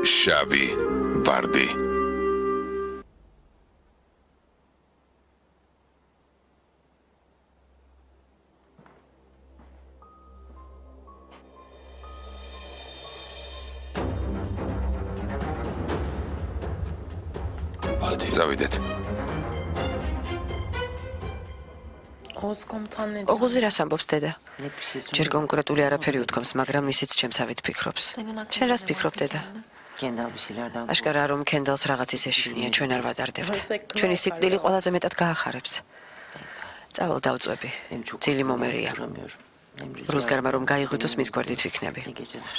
შავი ვარდი. Წავიდეთ. ოღუზი რას ამბობს დედა? ჯერ კონკრეტული არაფერი უთქვამს, მაგრამ ისიც ჩემსავით ფიქრობს. შენ რას ფიქრობ დედა? აშკარა რომ კენდელს რაღაცის ეშინია, ჩვენ არ ვადარდებთ. ჩვენი სიკვდილი ყველაზე მეტად გაახარებს. წავალ დავწვევი. ძილი მომერია. რუსგარმა რომ გაიღვიძოს მის გვერდით ვიქნები.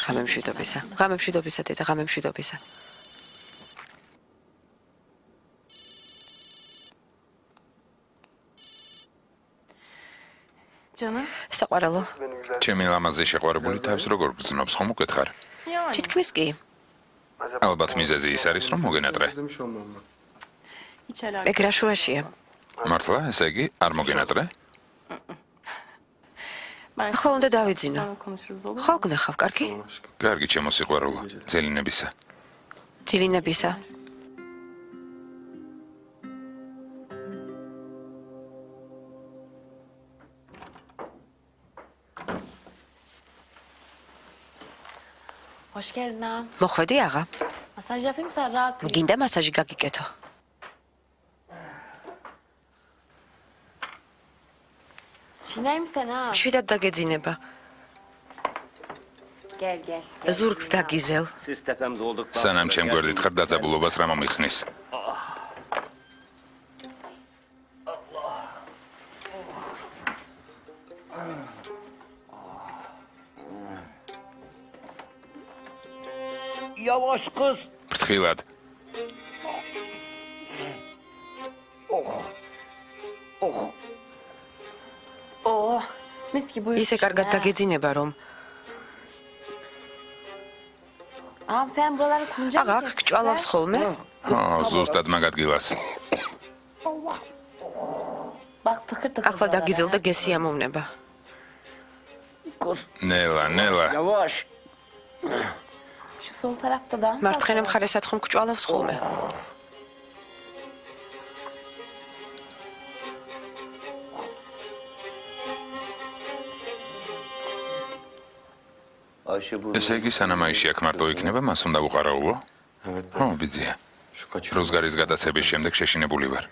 ღამემშვიდობისა. ღამემშვიდობისა დედა, ღამემშვიდობისა. საყვარელო. ჩემი ლამაზი შეყვარებული თავს როგორ გრძნობს, ხომ უკითხარ? თითქმის კი. ალბათ მიზეზი ის არის, რომ მოგენატრე. ეგ რა შუაშია? მართლა, ესე იგი, არ მოგენატრე? ახლა უნდა დავიძინო. ხო გნახავ, კარგი? კარგი, ჩემო სიყვარულო, ძილინებისა. ძილინებისა. Hoş geldin ha. მოხვედი აღა. Masaj yapayım sen rahat. გინდა მასაჟი გაგიკეთო. Çiğneyim sen ha. შვიდად დაგეძინება. Gel gel. ზურგს დაგიზელ. სანამ ჩემ გვერდით ხარ დაძაბულობას რა მომიხსნის? Yavaş kız. ფრთხილად. Oh, mis gibi uyuyorsun. ისე კარგად დაგეძინება რომ Abi sen buraları kunca აღა აქ გჭვალავს ხოლმე? ზუსტად მაგ ადგილას. Bak tıkır tıkır. ახლა დაგიზელ და გესი ამოვნება. ნელა, ნელა. Yavaş. Şu sol tarafta da. მარცხენა მხარესაც ხომ გჭვალავს ხოლმე? ესე იგი, სანამ აიში აქ მარტო იქნება, მას უნდა უყარაულო? ხო, ბიძია. როზგარის გადაცების შემდეგ შეშინებული ვარ.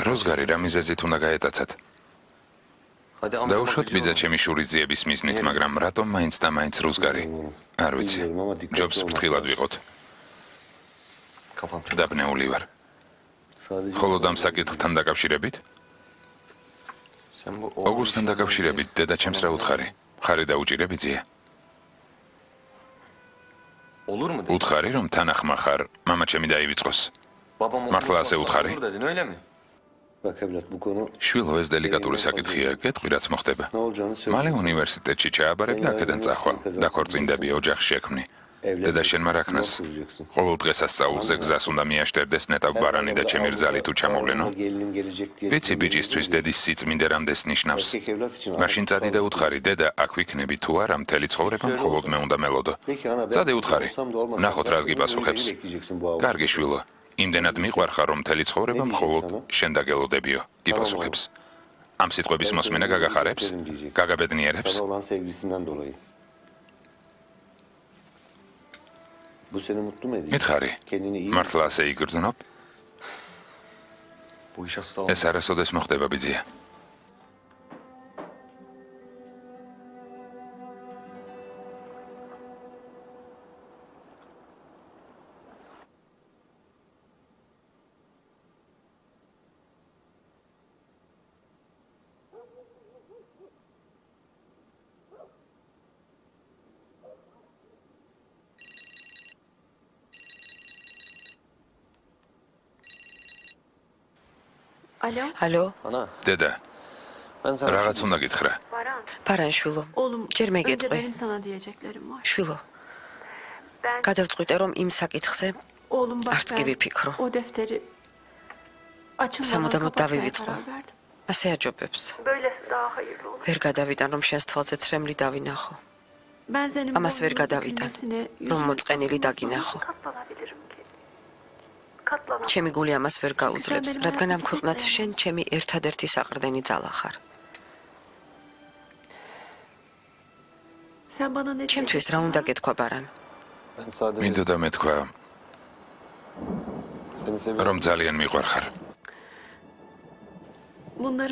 როზგარი რა მიზეზით უნდა გაეტაცათ? დაუშვათ ბიძა ჩემი შურის ძიების მიზნით, მაგრამ რატომ მაინც და მაინც როზგარი? არ ვიცი. ჯობს ფრთხილად ვიყოთ. დაბნეული ვარ. მხოლოდ ამ საკითხთან დაკავშირებით? ოგუსტთან დაკავშირებით დედა ჩემს რა უთხარი? ხარი დაუჭირე ბიძია. უთხარი რომ თანახმა ხარ, მამა ჩემი დაივიწყოს. მართლა ასე უთხარი? შვილო, ეს დელიკატური საკითხია, გეტყვი რაც მოხდება. მალე უნივერსიტეტში ჩააბარებ და აქედან წახვალ. დაქორწინდები, ოჯახს შექმნი. დედა შენმა რაქნას. ყოველ დღეს ასწაულზე გზას უნდა მიაშტერდეს ნეტავ ბარანი და ჩემი რძალი თუ ჩამოვლენო. ვიცი ბიჭისთვის დედის სიწმინდე რამდენს ნიშნავს. მაშინ წადი და უთხარი, დედა, აქ ვიქნები თუ არა, მთელი ცხოვრება მხოლოდ მე უნდა მელოდო. წადი უთხარი. ნახოთ რას გიპასუხებს. კარგი შვილო. იმდენად მიყვარხარ რომ მთელი ცხოვრება მხოლოდ შენ დაგელოდებიო, გიპასუხებს. ამ სიტყვების მოსმენა გაგახარებს? გაგაბედნიერებს? მითხარი, მართლა ასე იგრძნობ? ეს არასოდეს მოხდება ბიძია. ალო? დედა. რაღაც უნდა გითხრა. ბარან შვილო. ჯერ მეგეთყვი. შვილო. გადავწყვიტე რომ იმ საკითხზე არც კი ვიფიქრო. სამუდამოდ დავივიწყო. ასე აჯობებს. ვერ გადავიტან რომ შენს თვალზე ცრემლი დავინახო. ამას ვერ გადავიტან, რომ მოწყენილი დაგინახო. ჩემი გული ამას ვერ გაუძლებს, რადგან ამ ქვეყნად შენ ჩემი ერთადერთი საყრდენი ძალა ხარ. ჩემთვის რა უნდა გეთქვა ბარან? მინდოდა მეთქვა, რომ ძალიან მიყვარხარ.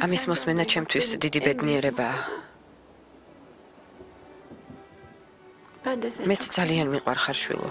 ამის მოსმენა ჩემთვის დიდი ბედნიერებაა. მეც ძალიან მიყვარხარ შვილო.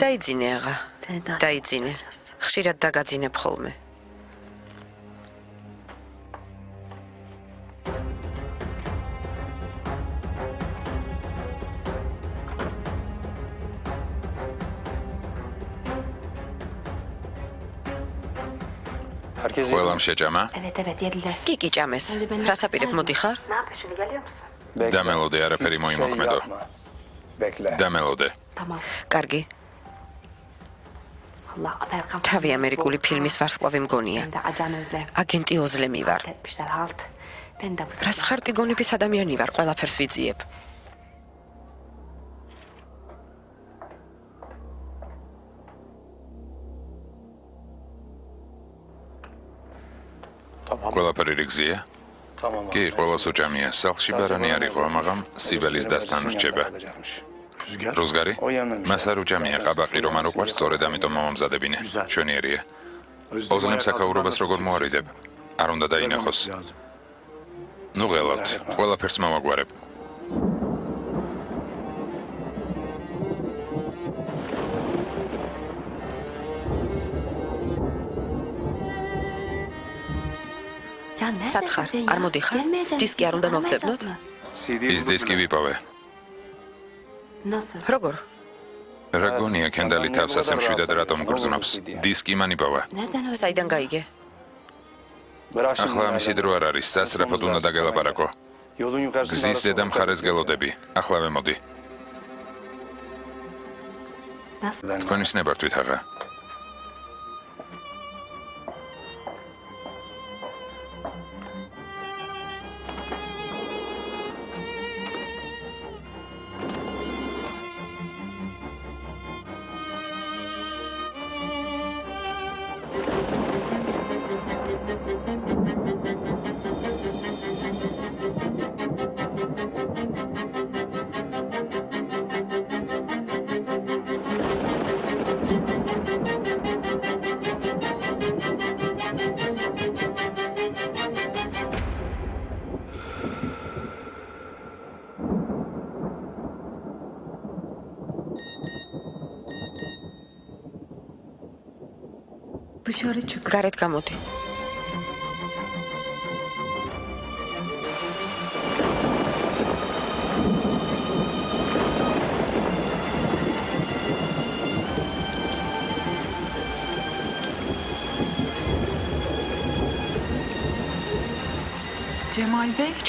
დაიძინე აღა, დაიძინე. ხშირად დაგაძინებ ხოლმე. ყველამ შეჭამა? კი კი ჭამეს. რასაპირებ მოდიხარ? დამელოდე, არაფერი მოიმოქმედო. დამელოდე. კარგი. თავი ამერიკული ფილმის ვარსკვლავი მგონია. აგენტი ოზლემი ვარ. რას ხარტი გონების ადამიანი ვარ, ყველაფერს ვიძიებ. ყველაფერი რიგზია? კი, ყველას უჭამია. სახლში ბარანი არ იყო, მაგრამ სიბელის დასთან რჩება. როზგარი? მას არ უჭამია ყაბაყი, რომ არ უყვარს, სწორედ ამიტომ მომამზადებინე. ჩვენიერია. ოზლემ საქაურობას როგორ მოარიდებ? არ უნდა დაინახოს. ნუ ღელავთ, ყველაფერს მოვაგვარებ. სათხარ, არ მოდიხარ? დისკი არ უნდა მოვძებნოთ? ის დისკი ვიპოვე. როგორ? რა გონია კენდალი თავს ასე მშვიდად რატომ გრძნობს? დისკი მან იპოვა. საიდან გაიგე? ახლა ამისი დრო არ არის, სასწრაფოდ უნდა დაგელაპარაკო. გზის ზედა მხარეს გელოდები. ახლა ვემოდი. თქვენის ნებართვით აღა. გარეთ გამოდი.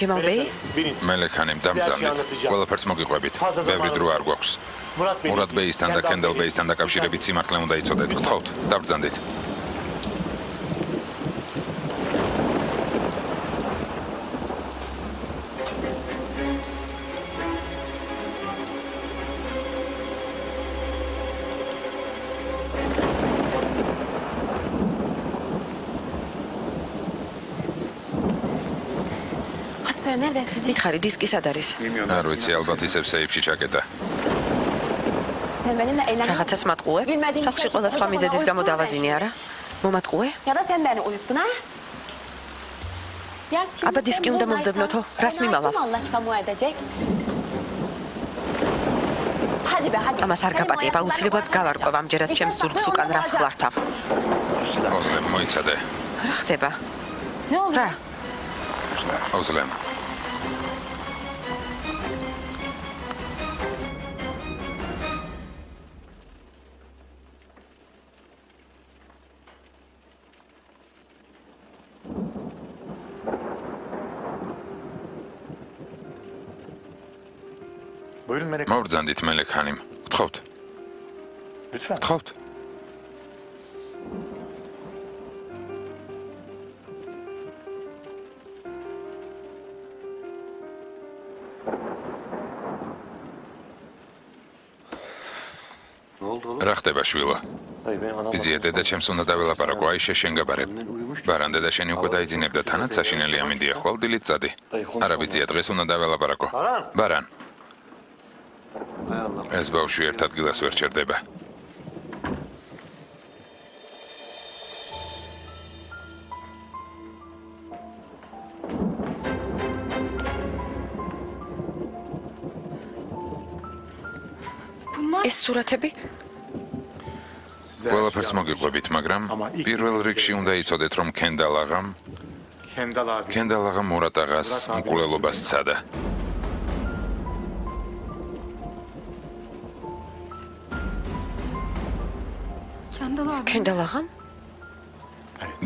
ჯემალბეი? მელექანი დამძალით. ყველაფერს მოგიყვებით. ბევრი დრო არ გვაქვს. მურად ბეისთან და კენდალ ბეისთან დაკავშირებით სიმართლე უნდა იცოდეთ. გთხოვთ, დაბრძანდით. მითხარი, დისკი სად არის? არ ვიცი, ალბათ ისევ სეიფში ჩაკეტა. sen benimle eğlenmek Რაღაცას მატყუე? სახლში ყველა სხვა მიზეზის გამო დავაძინე არა? მომატყუე? ya da sen beni uyuttun ha? Ya şimdi Aba sen diski bu უნდა მოვძებნოთო? რას Fena მიმავალ? kim Allah aşkına mu edecek? Hadi be hadi. ამას არ გაპატიებ, აუცილებლად გავარკვევ ამჯერად ჩემს ზურგს უკან რას ხლართავ. ოზლემ მოიცადე. რა ხდება? Ne oldu? რა? ოზლემ. Buyurun Melek. მოვრძანდით მელეკ ხანიმ. გთხოვთ. Lütfen. გთხოვთ. Ne oldu oğlum? რა ხდება შვილო? Dayı benim anam იზია დედა ჩემს უნდა დაველაპარაკო, აი შეშენ გაბარებ. ბარან დედა შენი უკვე დაიძინებდა თანაც საშინელია მინდია ხვალ დილით წადი. არა ვიცია დღეს უნდა დაველაპარაკო. ბარან. Hay Allah. ეს ბავშვი ერთ ადგილას ვერ ჩერდება. ეს სურათები? ყველაფერს მოგიყვებით, მაგრამ პირველ რიგში უნდა იცოდეთ, რომ კენდალ აღამ მურატ აღას მკვლელობას სცადა. კენდალ აღამ?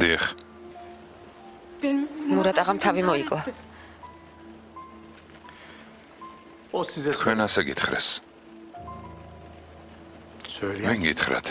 დიახ, მურატ აღამ თავი მოიკლა. O size თქვენ ასე გითხრეს. söyleyen. ვინ გითხრათ?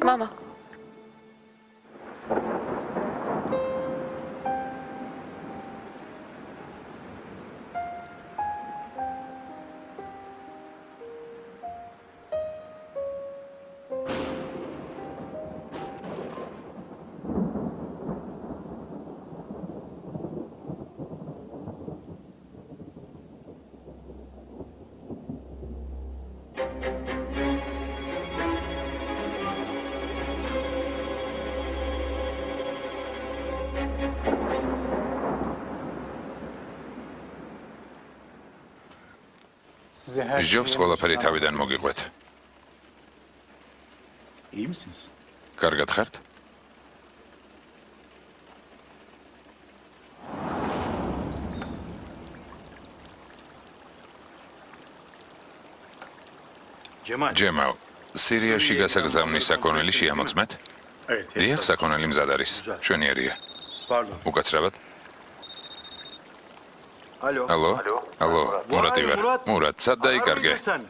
მამა. Size her ჯობს ყველაფერი თავიდან მოგიყვეთ. İyi misiniz? კარგად ხართ? Cemal. ჯემალ, სირიაში გასაგზავნის საქონელი შეამოწმეთ? Evet. დიახ, საქონელი მზად არის. შვენიერია. Pardon. უკაცრავად. Alo. ალო? ალო, მურატი ვარ. მურატ, სად დაიკარგე? Sen.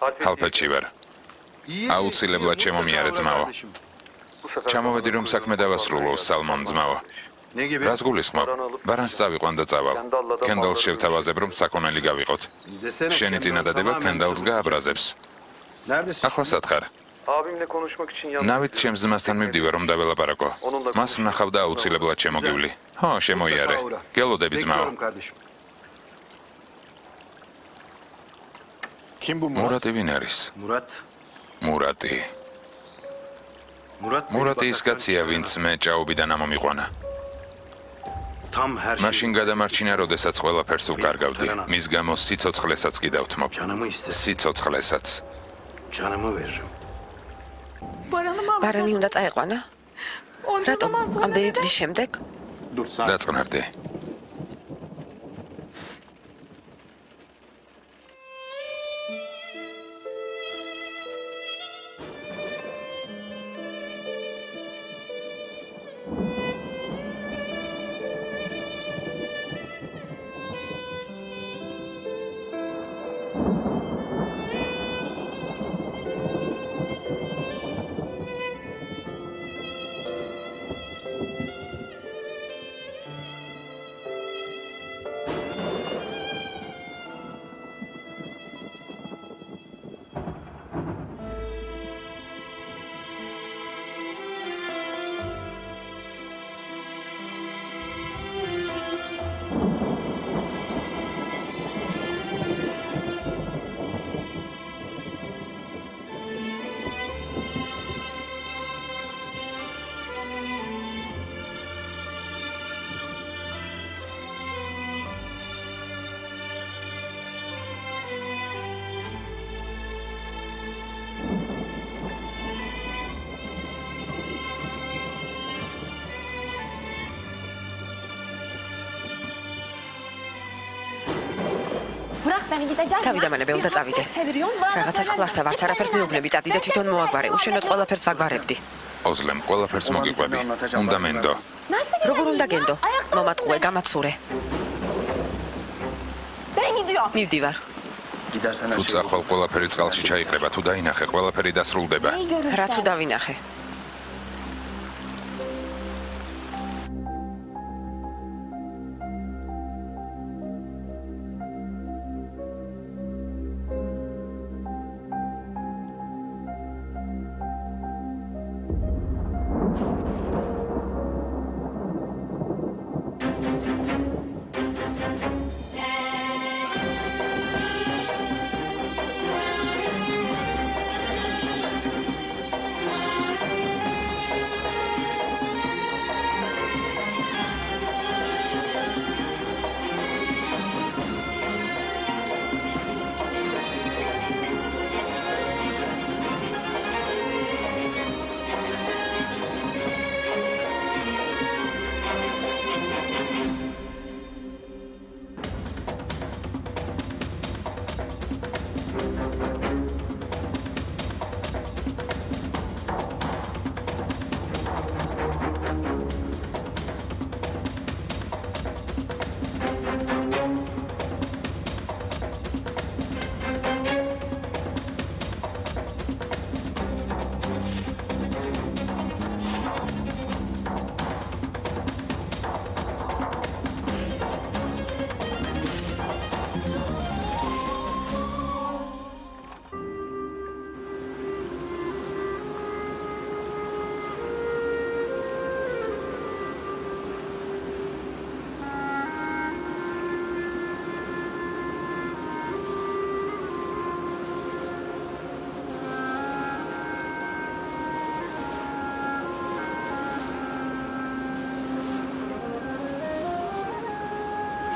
ჰალფეთში ვარ. აუცილებლად შემომიარე ძმაო. ჩამოვედი რომ საქმე დავასრულო, სალმონ ძმაო. Ne gibi? რას გულისხმობ? ბარანს წავიყვან და წავალ. კენდალს შევთავაზებ რომ საქონელი გავიყოთ. Desene. შენი წინადადება კენდალს გააბრაზებს. Neredesin? ახლა სად ხარ? Abimle konuşmak için yanına ნავით ჩემს ძმასთან მივდივარ რომ დაველაპარაკო. მას ვნახავ და აუცილებლად შემოგივლი. ხო, შემოიარე. გელოდები ძმაო. Bekliyorum kardeşim. Kim bu Murat? მურატი ვინ არის? Murat. მურატი. Murat. მურატი ის კაცია, ვინც მე ჭაობიდან ამომიყვანა. Tam her şey. მაშინ გადამარჩინა, როდესაც ყველაფერს უკარგავდი. მის გამო სიცოცხლესაც კი დავთმობ. Canımı iste. სიცოცხლესაც. Canımı veririm. ბარანი უნდა წაეყვანა? რატომ? ამდენი წლის შემდეგ? Dur sakin. დაწყნარდი. Bırak beni gideceğim. თავი დამანებე, უნდა წავიდე. რაღაცას ხლარსა ვარც არაფერს მეუბნები, წადი და თვითონ მოაგვარე. უშენოდ ყველაფერს ვაგვარებდი. ოზლემ, ყველაფერს მოგიყვები. უნდა მენდო. როგორ უნდა გენდო? მომატყუე, გამაცურე. Ben gidiyorum. მივდივარ. Gidersen her თუ şey. წახვალ ყველაფერი წყალში ჩაიყრება, თუ დაინახე, ყველაფერი დასრულდება. İyi görürsen. რა თუ დავინახე?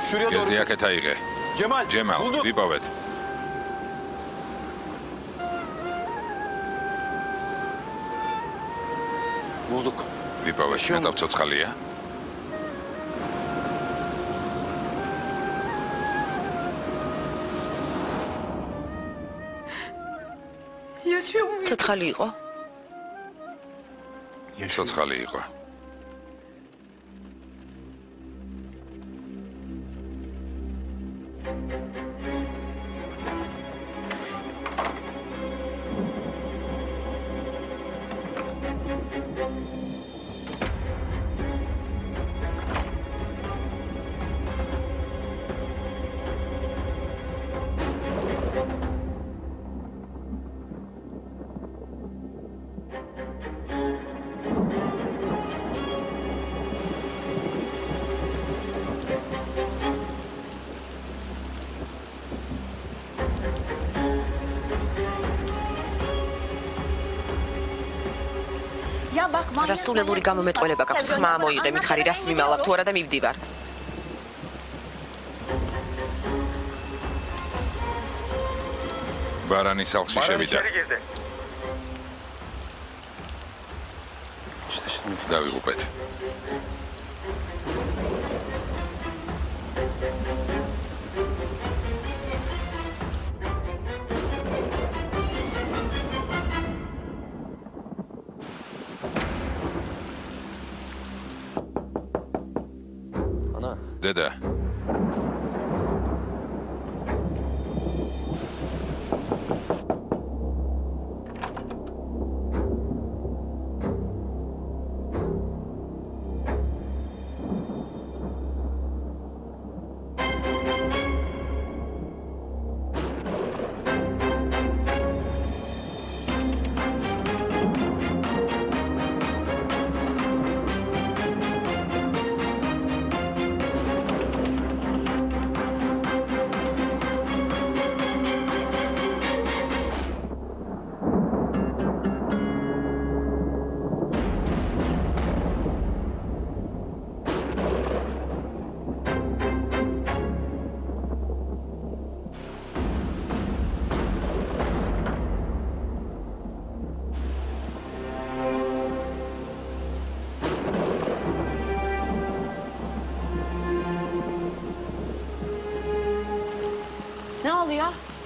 Şuraya doğru. გეზი აქეთ აიღე. Cemal. ჯემალ, bulduk. ვიპოვეთ. Bulduk. ვიპოვეთ. მეტავ ცოცხალია. ცოცხალი იყო? ცოცხალი იყო. რა სულელური გამომეტყველება გაქვს ხმა მოიღე მითხარი რას მიმალავ თუ არა და მივდივარ ბარანის სახლში შევიდა დავიღუპეთ დედა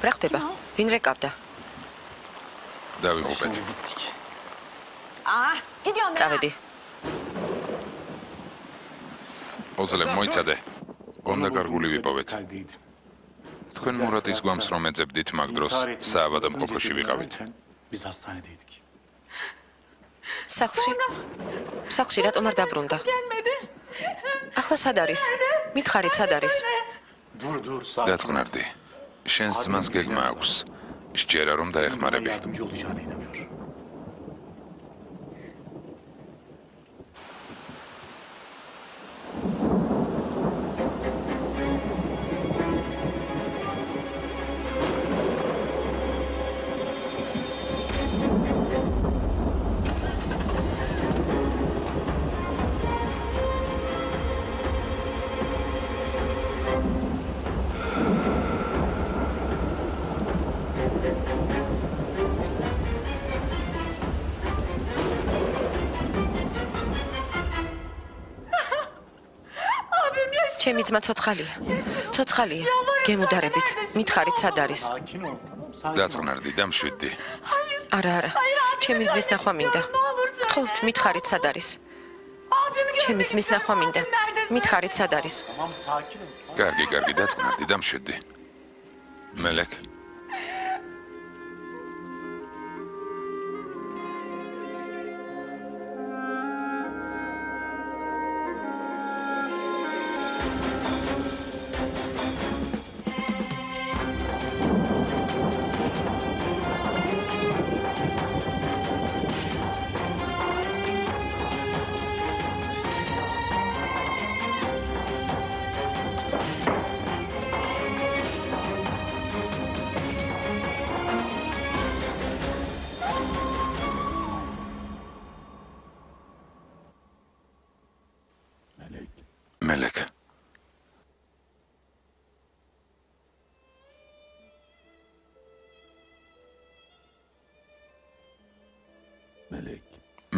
რა ხდება ვინ რეკავდა დავიღუპეთ წავედი ოზლე მოიცადე უნდა გარგული ვიპოვეთ თქვენ მურატის გვამს რომ ეძებდით მაგ დროს საავადმყოფოში ვიყავით სახლში რატომ არ დაბრუნდა ახლა სად არის მითხარით სად არის დაწყნარდი შენს ძმას გეგმა აქვს სჯერა რომ დაეხმარები ჩემი ძმა ცოცხალია გემუდარებით მითხარით სად არის დაწყნარდი და მშვიდდი არა ჩემი ძმის ნახვა მინდა გთხოვთ მითხარით სად არის ჩემი ძმის ნახვა მინდა მითხარით სად არის კარგი დაწყნარდი და მშვიდდი მელეკ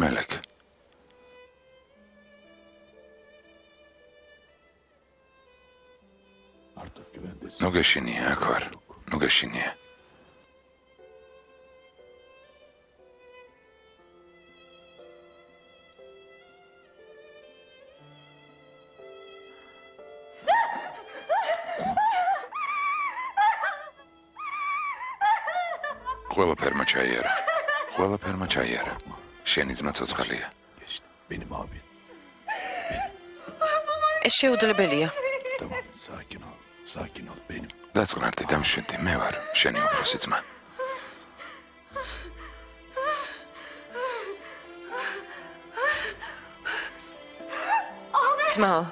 მელეკ ნუგეშინია აქ ვარ ნუგეშინია ყველაფერმა ჩაიარა შენი ძმა ცოცხალია ეს შეუძლებელია დაწყნარდი და მშვიდი მე ვარ შენი უფროსი ძმა ძმაო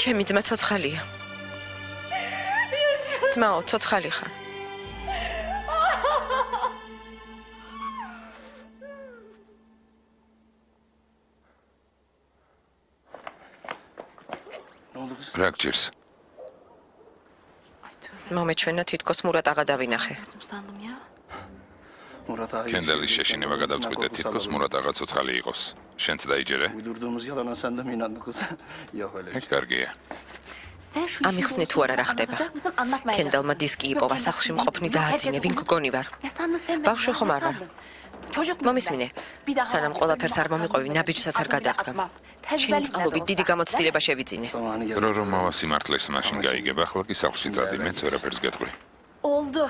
ჩემი ძმა ცოცხალია. ძმაო, ცოცხალი ხარ. რა გჭირს? მომეჩვენა თითქოს მურად აღა დავინახე. კენდელის შეშინება გადავწყვიტე თითქოს მურად აღა ცოცხალი იყოს. შენც დაიჯერე? კარგია. ამიხსნე თუ არა რა ხდება. კენდელმა დისკი იპოვა, სახლში მყოფნი დააძინე, ვინ გგონი ვარ. ბავშვი ხომ არ ვარ. მომისმინე, სანამ ყველაფერს არ მომიყვევი, ნაბიჯსაც არ გადავდგამ. ჩემი წყალობით დიდი გამოცდილება შევიძინე. რომ მავა სიმართლეს მაშინ გაიგებ, ახლა კი სახლში წადი, მეც ვერაფერს გეტყვი. Oldu.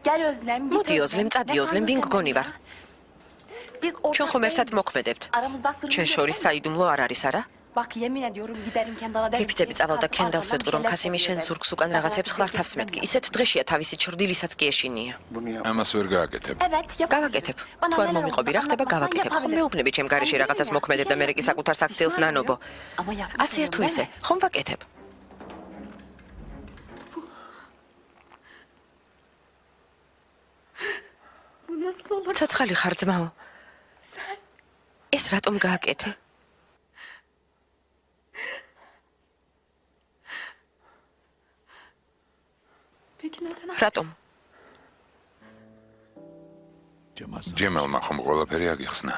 Gel Özlem. მოდი ოზლემ, წადი ოზლემ, ვინ გგონი ვარ. ჩვენ ხომ ერთად მოქმედებთ. ჩვენ შორის საიდუმლო არ არის, არა? Bak yemin ediyorum giderim Kendal'a derim. გიფიცები წავალ და კენდელს ვეტყვი, რომ ქასიმი შენ ზურგს უკან რაღაცებს ხლარ თავს მეთქი. ისეთ დღეშია თავისი ჩრდილისაც კი ეშინია. ამას ვერ გააკეთებ. Evet. გავაკეთებ. თუ არ მომიყვები რა ხდება, გავაკეთებ. ხომ მეუბნები ჩემ გარეშე რაღაცას მოქმედებ და მე კი საკუთარ საქციელს ნანობო. ასეა თუ ისე, ხომ ვაკეთებ? ცოცხალი ხარ ძმაო. ეს რატომ გააკეთე? რატომ? ჯემალმა ხომ ყველაფერი აგიხსნა?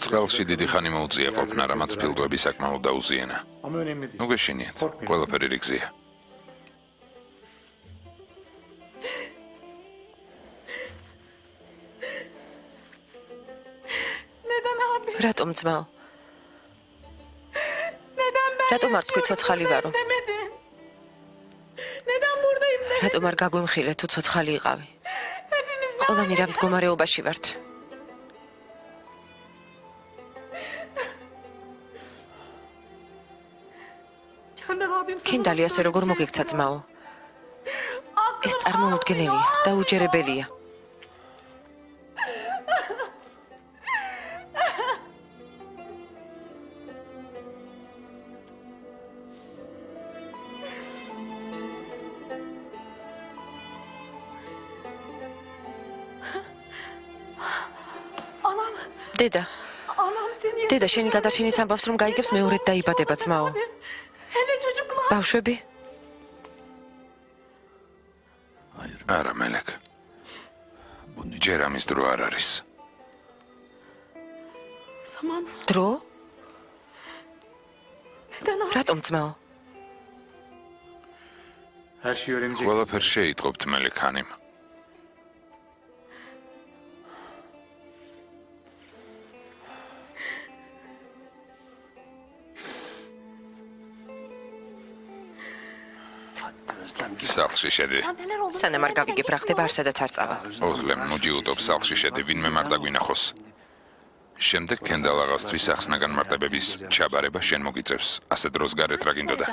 წყალში დიდი ხანი მოუწია ყოფნა, რამაც ფილტვები საკმაოდ დაუზიანა. ნუ გეშინიათ, ყველაფერი რიგზია. რატომ ძმაო? რატომ არ თქვი ცოცხალი ვარო? რატომ არ გაგვემხილე თუ ცოცხალი იყავი? ყველანი რა მდგომარეობაში ვართ? კენდალი ასე როგორ მოგექცა ძმაო? ეს წარმოუდგენელია, დაუჯერებელია. დედა. დედა, შენი გადარჩენის ამბავს რომ გაიგებს მეორედ დაიბადება ძმაო. ბავშვები? არა, მელეკ. ჯერ ამის დრო არ არის. დრო? რატომ ძმაო? ყველაფერს შეიტყობთ მელიქანიმ. სახლში შედი. სანამ არ გავიგებ რა ხდება, არსადაც არ წავა. ოზლემ, მოჯი უტობს სახლში შედი, ვინმე მარდა გვინახოს. შემდეგ კენდალ აღასთვის ახსნაგან მარტებების ჩაბარება შენ მოგიწევს. ასე დროს გარეთ რა გინდოდა?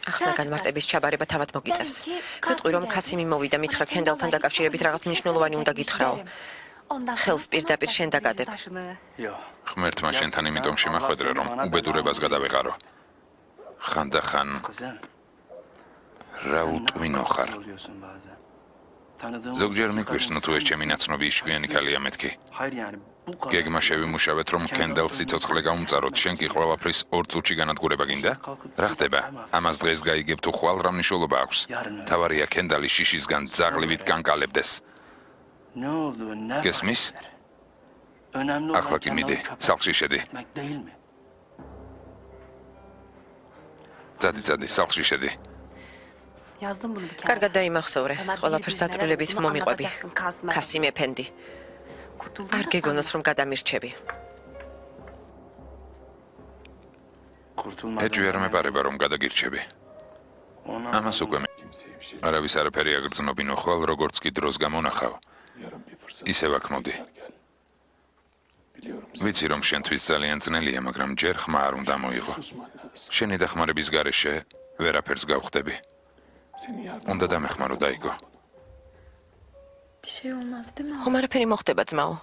ახსნაგან მარტების ჩაბარება თავად მოგიწევს. ვიტყვი რომ ქასიმი მოვიდა მითხრა კენდალთან დაკავშირებით რაღაც მნიშვნელოვანი უნდა გითხრაო. ხელს პირდაპირ შენ დაგადებ. ღმერთმა შენთან იმიტომ შემახვედრა რომ უბედურებას გადავეყარო. ხანდახან რა უტვინო ხარ? ზოგჯერ მიგვირს ნუ თუ ეს ჩემი ნაცნობი ისჩვიანი ქალია მეთქი. გეგმა შევიმუშავეთ რომ კენდელს სიცოცხლე გაუმწაროთ, შენ კი ყველაფრის 2 წუთში განადგურება გინდა? რა ხდება? ამას დღეს გაიგებ თუ ხვალ რა მნიშვნელობა აქვს? თავარია კენდალი შიშისგან ძაღლივით განკალებდეს. გესმის? ახლა კი მიდი, სახლში შედი. წადი, სახლში შედი. კარგად დაიმახსოვრე, ყველაფერს დაწვრილებით მომიყვები. ქასიმ ეფენდი. არ გეგონოს რომ გადამირჩები. ეჭვი არ მეპარება რომ გადაგირჩები. ამას უკვე არავის არაფერი აგრძნობინო ხვალ, როგორც კი დროს გამონახავ. ისევ აქ მოდი. ვიცი რომ შენთვის ძალიან ძნელია, მაგრამ ჯერ ხმა არ უნდა მოიღო. შენი დახმარების გარეშე ვერაფერს გავხდები. უნდა დამეხმარო დაიგო. ხომ არაფერი მოხდება ძმაო?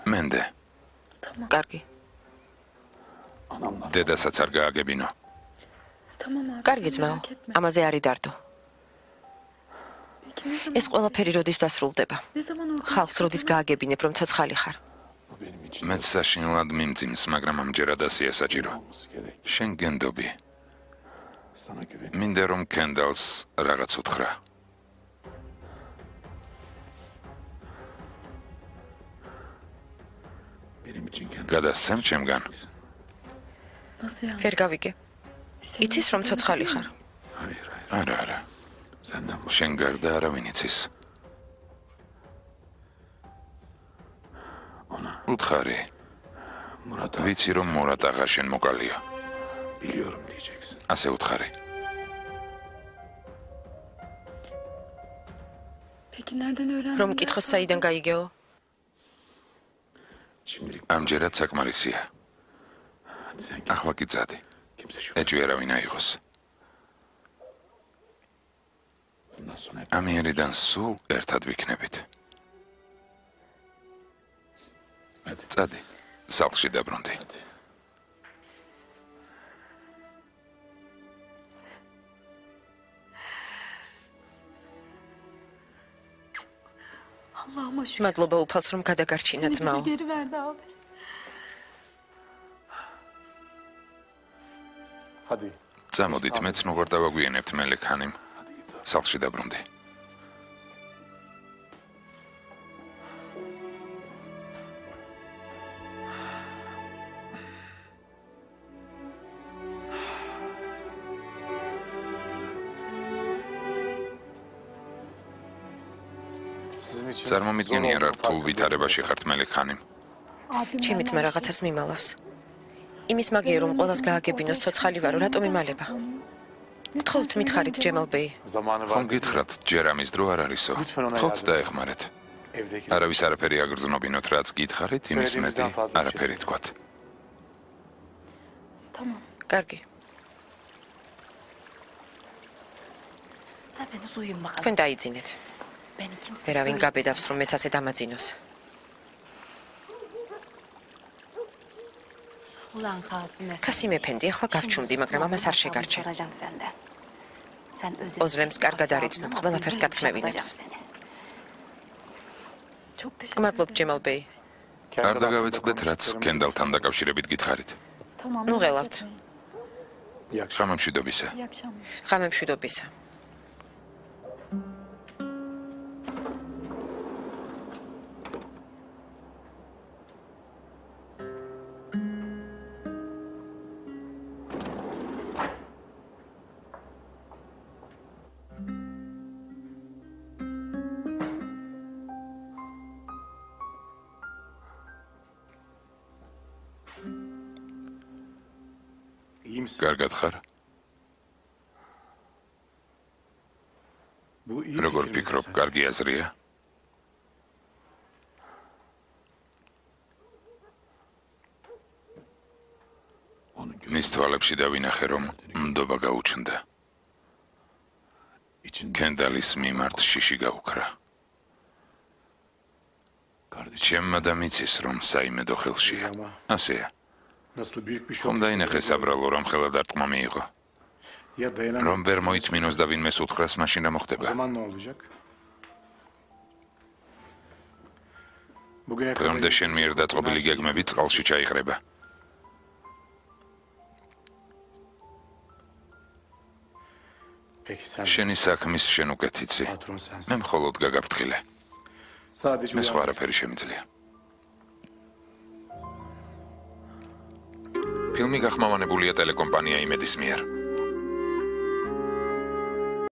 მენდე, კარგი. დედასაც არ გააგებინო. კარგი ძმაო, ამაზე არ იდარდო. ეს ყველაფერი როდის დასრულდება? ხალხს როდის გააგებინებ, რომ ცოცხალი ხარ? მეც საშინლად მიმძიმს, მაგრამ ამჯერად ასია საჭირო. შენ გენდობი. მინდა რომ კენდალს რაღაც უთხრა. გადასცემ ჩემგან. ვერ გავიგე. იცის რომ ცოცხალი ხარ? არა. შენ გარდა არავინ იცის. უთხარი. ვიცი რომ მურატ აღა შენ მოკალია. ასე უთხარი. რომ კითხოს საიდან გაიგეო? ამჯერად საკმარისია. ახლა კი წადი. ეჭვი არავინ აიღოს. ამიერიდან სულ ერთად ვიქნებით. წადი, სახლში დაბრუნდი. მადლობა უფალს რომ გადაგარჩინა ძმაო. წამოდით, მეც ნუღარ დავაგვიანებთ მელიქანიმ. სახლში დაბრუნდი. წარმომიდგენია რა რთულ ვითარებაში ხართ მელიქანიმ. ჩემი ძმა რაღაცას მიმალავს. იმის მაგია რომ ყველას გააგებინოს ცოცხალი ვარო, რატომ იმალება? გთხოვთ მითხარით ჯემალბეი. ხომ გითხრათ, ჯერ ამის დრო არ არისო. გთხოვთ დაეხმარეთ. არავის არაფერი აგრძნობინოთ, რაც გითხარით, იმის მეტი არაფერი თქვათ. კარგი. თქვენ დაიძინეთ. ვერავინ გაბედავს რომ მეც ასე დამაძინოს. კასიმ ეფენდი, ახლა გავჩუმდი, მაგრამ ამას არ შეგარჩენ. ოზლემს კარგად არიცნობ, ყველაფერს გათქმევინებს. გმადლობ ჯემალბეი. არ დაგავეწყდეთ, რაც კენდალთან დაკავშირებით გითხარით. ნუ ღელავთ. ღამემშვიდობისა. ღამემშვიდობისა. კარგად ხარ? როგორ ფიქრობ, კარგი აზრია? მის თვალებში დავინახე, რომ მდობა გაუჩნდა. კენდალის მიმართ შიში გაუქრა. ჩემმა დამიცის, რომ საიმედო ხელშია. ასეა. ხომ დაინახე საბრალო, რომ ხელად არტყმა მიიღო. რომ ვერ მოითმინოს და ვინმეს უთხრას, მაშინ რა მოხდება? დღემდე შენ მიერ დაწყობილი გეგმები წყალში ჩაიყრება. შენი საქმის შენ უკეთიცი. მე მხოლოდ გაგაფრთხილე. მე სხვა არაფერი შემიძლია. ფილმი გახმოვანებულია ტელეკომპანია იმედის მიერ.